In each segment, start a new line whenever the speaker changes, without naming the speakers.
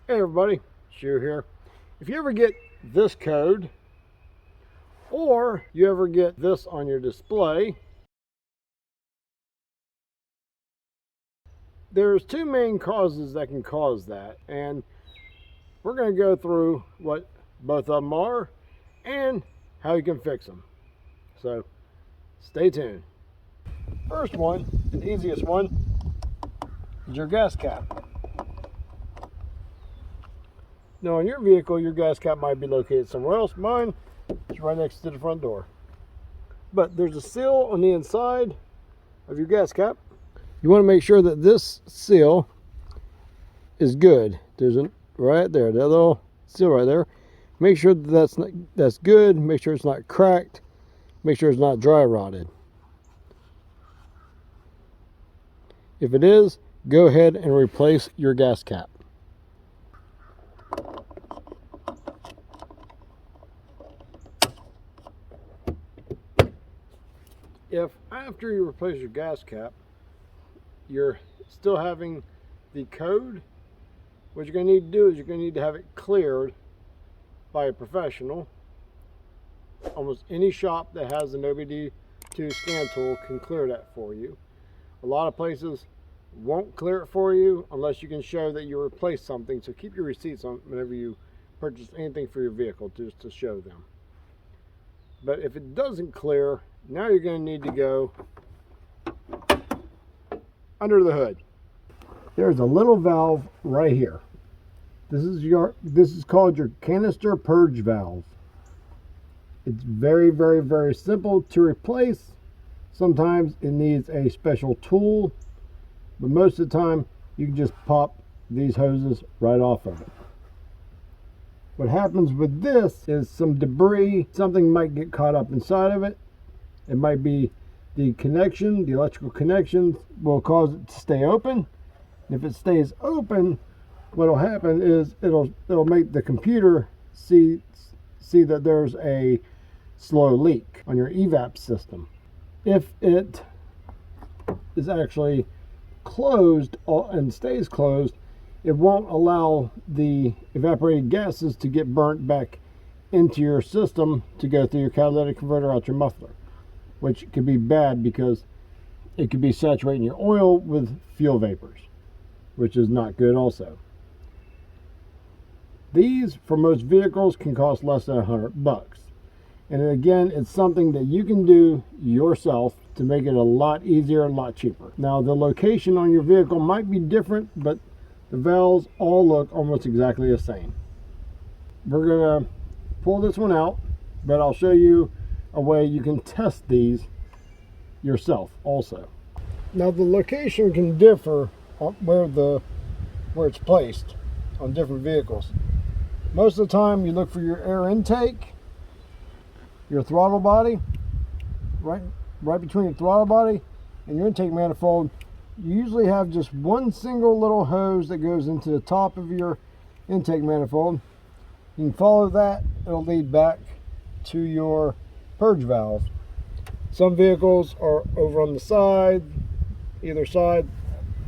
Hey everybody, Shu here. If you ever get this code, or you ever get this on your display, there's two main causes that can cause that, and we're going to go through what both of them are and how you can fix them. So stay tuned. First one, the easiest one, is your gas cap. Now on your vehicle, your gas cap might be located somewhere else. Mine is right next to the front door. But there's a seal on the inside of your gas cap. You want to make sure that this seal is good. There's a right there, that little seal right there. Make sure that that's good. Make sure it's not cracked. Make sure it's not dry rotted. If it is, go ahead and replace your gas cap. If after you replace your gas cap, you're still having the code, what you're going to need to do is you're going to need to have it cleared by a professional. Almost any shop that has an OBD2 scan tool can clear that for you. A lot of places won't clear it for you unless you can show that you replaced something. So keep your receipts on whenever you purchase anything for your vehicle, just to show them. But if it doesn't clear, now you're going to need to go under the hood. There's a little valve right here. This is called your Canister Purge valve. It's very, very, very simple to replace. Sometimes it needs a special tool, but most of the time you can just pop these hoses right off of it. What happens with this is some debris, something might get caught up inside of it. It might be the connection, the electrical connections will cause it to stay open. And if it stays open, what will happen is it'll make the computer see that there's a slow leak on your Evap system. If it is actually closed and stays closed, it won't allow the evaporated gases to get burnt back into your system to go through your catalytic converter out your muffler, which could be bad because it could be saturating your oil with fuel vapors, which is not good also. These, for most vehicles, can cost less than $100. And again, it's something that you can do yourself to make it a lot easier and a lot cheaper. Now, the location on your vehicle might be different, but the valves all look almost exactly the same. We're going to pull this one out, but I'll show you a way you can test these yourself also. Now, the location can differ on where it's placed on different vehicles. Most of the time you look for your air intake, your throttle body, right between your throttle body and your intake manifold. You usually have just one single little hose that goes into the top of your intake manifold. You can follow that, it'll lead back to your purge valve. Some vehicles are over on the side, either side.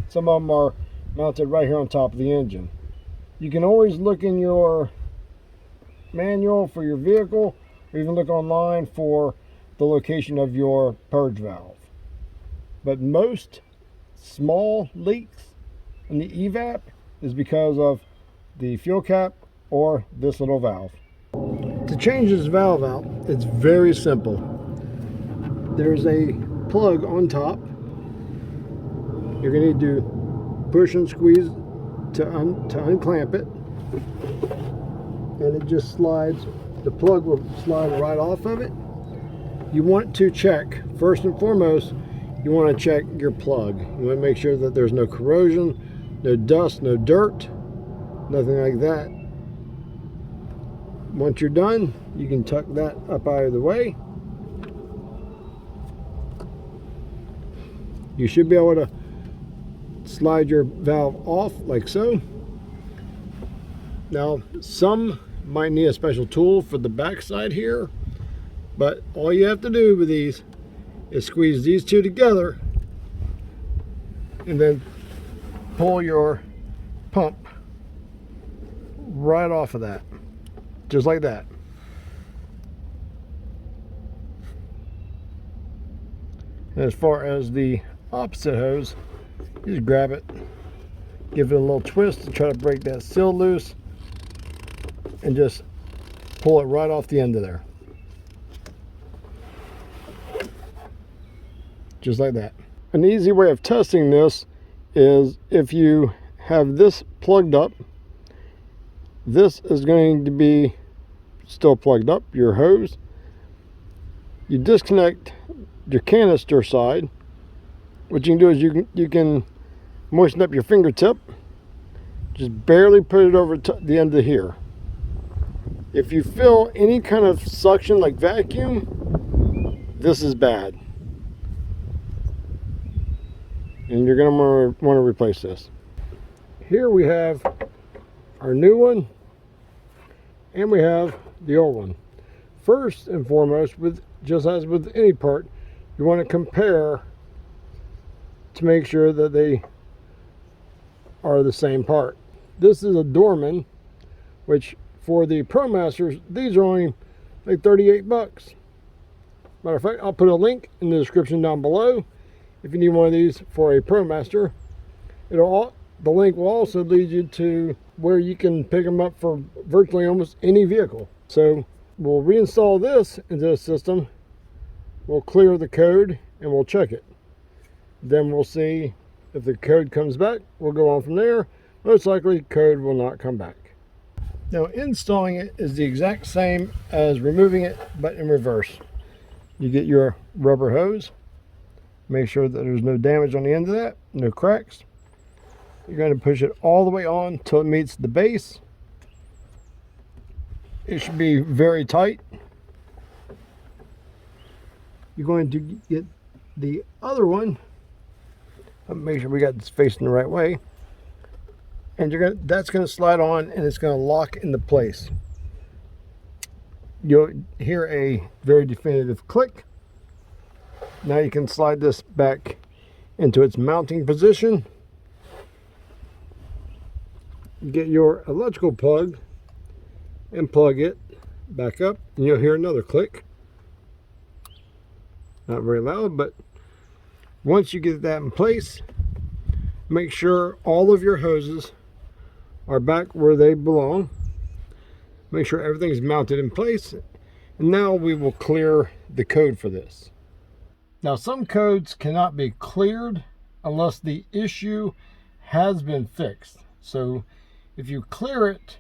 Some of them are mounted right here on top of the engine. You can always look in your manual for your vehicle, or even look online for the location of your purge valve. But most small leaks in the Evap is because of the fuel cap or this little valve. To change this valve out, it's very simple. There's a plug on top. You're going to need to push and squeeze to unclamp it, and it just slides. The plug will slide right off of it. You want to check, first and foremost, you want to check your plug. You want to make sure that there's no corrosion, no dust, no dirt, nothing like that. Once you're done, you can tuck that up out of the way. You should be able to slide your valve off like so. Now, some might need a special tool for the back side here, but all you have to do with these is squeeze these two together and then pull your pump right off of that, just like that. And as far as the opposite hose, you just grab it, give it a little twist to try to break that seal loose, and just pull it right off the end of there. Just like that. An easy way of testing this is if you have this plugged up, this is going to be still plugged up, your hose. You disconnect your canister side. What you can do is you can moisten up your fingertip, just barely put it over to the end of here. If you feel any kind of suction like vacuum, this is bad, and you're going to want to replace this. Here we have our new one, and we have the old one. First and foremost, just as with any part, you want to compare to make sure that they are the same part. This is a Dorman, which for the ProMasters, these are only like 38 bucks. Matter of fact, I'll put a link in the description down below if you need one of these for a ProMaster. The link will also lead you to where you can pick them up for virtually almost any vehicle. So we'll reinstall this into the system, we'll clear the code, and we'll check it. Then we'll see if the code comes back. We'll go on from there. Most likely, code will not come back. Now, installing it is the exact same as removing it, but in reverse. You get your rubber hose. Make sure that there's no damage on the end of that, no cracks. You're going to push it all the way on until it meets the base. It should be very tight. You're going to get the other one. Make sure we got this facing the right way. And that's going to slide on, and it's going to lock into place. You'll hear a very definitive click. Now you can slide this back into its mounting position. Get your electrical plug and plug it back up, and you'll hear another click. Not very loud, but once you get that in place, make sure all of your hoses are back where they belong. Make sure everything's mounted in place. And now we will clear the code for this. Now, some codes cannot be cleared unless the issue has been fixed. So if you clear it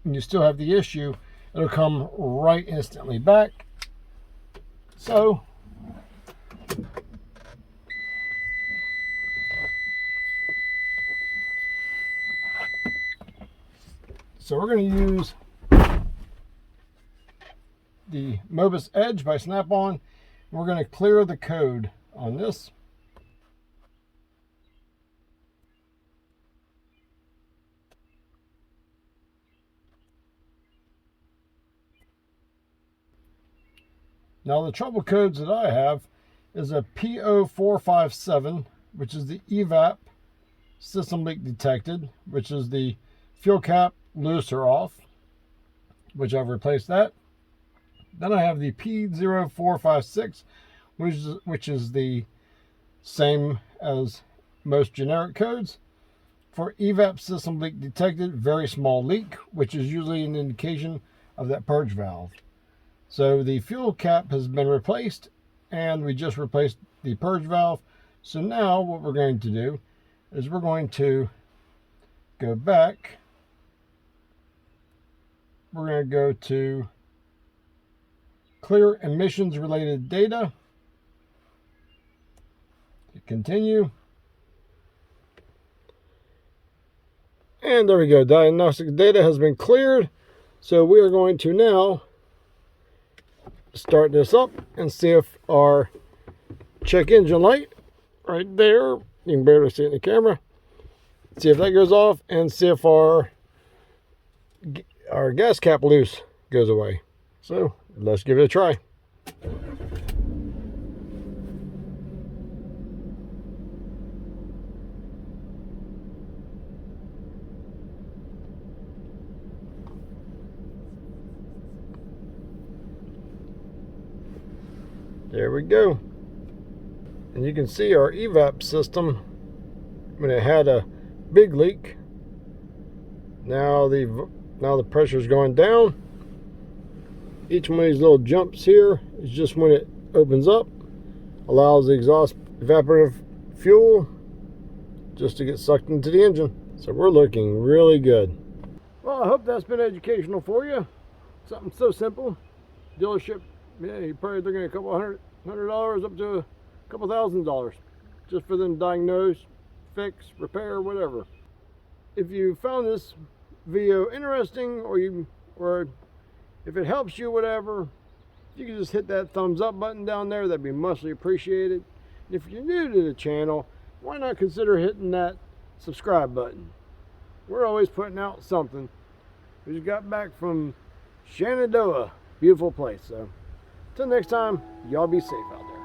and you still have the issue, it'll come right instantly back. So we're going to use the Mobus Edge by Snap-on. We're going to clear the code on this. Now, the trouble codes that I have is a P0457, which is the Evap system leak detected, which is the fuel cap loose or off, which I've replaced that. Then I have the P0456, which is the same as most generic codes. For Evap system leak detected, very small leak, which is usually an indication of that purge valve. So the fuel cap has been replaced, and we just replaced the purge valve. So now what we're going to do is we're going to go back. We're going to go to clear emissions related data. Continue. And there we go. Diagnostic data has been cleared. So we are going to now start this up and see if our check engine light right there, you can barely see it in the camera, see if that goes off, and see if our gas cap loose goes away. So let's give it a try. There we go. And you can see our evap system when it had a big leak. Now the pressure is going down. Each one of these little jumps here is just when it opens up, allows the exhaust evaporative fuel just to get sucked into the engine. So we're looking really good. Well, I hope that's been educational for you. Something so simple. Dealership, yeah, you're probably looking at a couple $100 up to a couple $1,000 just for them to diagnose, fix, repair, whatever. If you found this video interesting, or if it helps you, whatever, you can just hit that thumbs up button down there. That'd be muchly appreciated. If you're new to the channel, why not consider hitting that subscribe button? We're always putting out something. We just got back from Shenandoah, beautiful place. So until next time, y'all be safe out there.